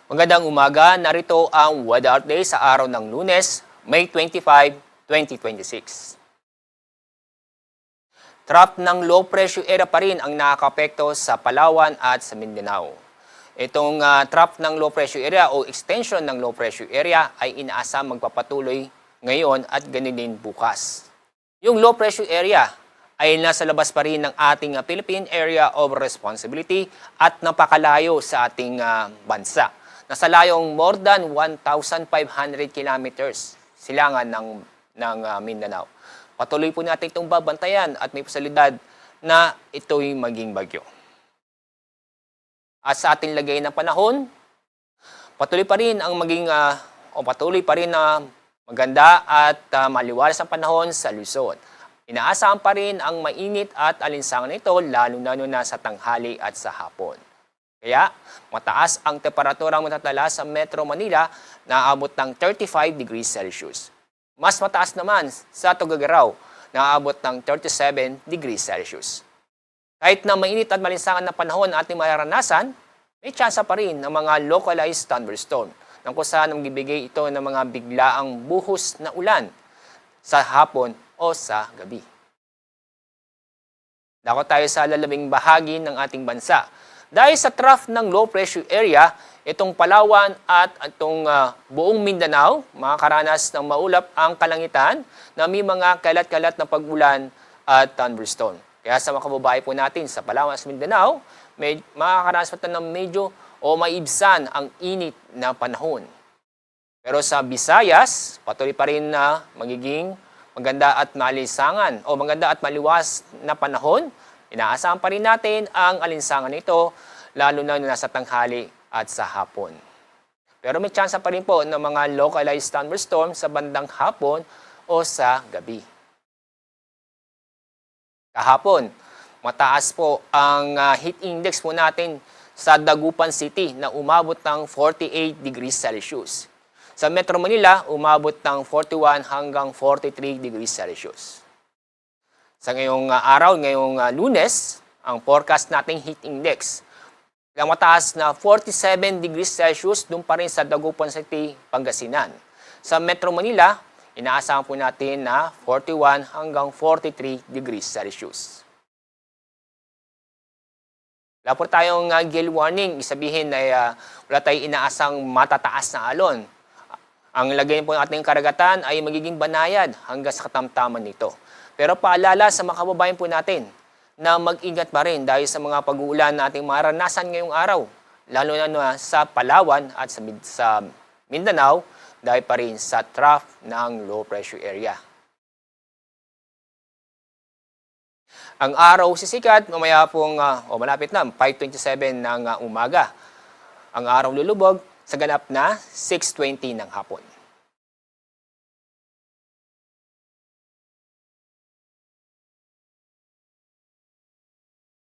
Magandang umaga, narito ang weather update sa araw ng Lunes, May 25, 2026. Trough ng low pressure area pa rin ang nakakapekto sa Palawan at sa Mindanao. Itong trough ng low pressure area o extension ng low pressure area ay inaasam magpapatuloy ngayon at ganun din bukas. Yung low pressure area ay nasa labas pa rin ng ating Philippine Area of Responsibility at napakalayo sa ating bansa. Nasa layong more than 1,500 kilometers silangan ng Mindanao. Patuloy po natin itong babantayan at may posibilidad na ito'y maging bagyo. At sa ating lagay ng panahon, patuloy pa rin na maganda at maliwalas ang panahon sa Luzon. Inaasahan pa rin ang mainit at alinsangan nito lalo na sa tanghali at sa hapon. Kaya mataas ang temperaturang matatala sa Metro Manila na aabot ng 35 degrees Celsius. Mas mataas naman sa Tuguegarao na aabot ng 37 degrees Celsius. Kahit na mainit at malinsangan na panahon ating mararanasan, may tsansa pa rin ng mga localized thunderstorm nang kung saan magbibigay ito ng mga biglaang buhos na ulan sa hapon o sa gabi. Dako tayo sa lalaming bahagi ng ating bansa. Dahil sa trough ng low pressure area, itong Palawan at itong buong Mindanao, makakaranas ng maulap ang kalangitan na may mga kalat-kalat na pag-ulan at thunderstorm. Kaya sa mga kababae po natin sa Palawan at Mindanao, makakaranas po ng medyo o maibsan ang init na panahon. Pero sa Visayas, patuloy pa rin na magiging maganda at malisangan o maganda at maliwas na panahon. Inaasahan pa rin natin ang alinsangan nito, lalo na nasa tanghali at sa hapon. Pero may tsansa pa rin po ng mga localized thunderstorm sa bandang hapon o sa gabi. Kahapon, mataas po ang heat index po natin sa Dagupan City na umabot ng 48 degrees Celsius. Sa Metro Manila, umabot ng 41 hanggang 43 degrees Celsius. Sa ngayong araw, ngayong Lunes, ang forecast nating heat index ang mataas na 47 degrees Celsius doon pa rin sa Dagupan City, Pangasinan. Sa Metro Manila, inaasahan po natin na 41 hanggang 43 degrees Celsius. Wala po tayong gale warning, isabihin na wala tayong inaasang matataas na alon. Ang lagay po ng ating karagatan ay magiging banayad hanggang sa katamtaman nito. Pero paalala sa mga kababayan po natin na mag-ingat pa rin dahil sa mga pag-uulan na ating maranasan ngayong araw, lalo na sa Palawan at sa Mindanao, dahil pa rin sa trough ng low pressure area. Ang araw sisikat, mamaya pong malapit na, 5:27 ng umaga. Ang araw lulubog sa ganap na 6:20 ng hapon.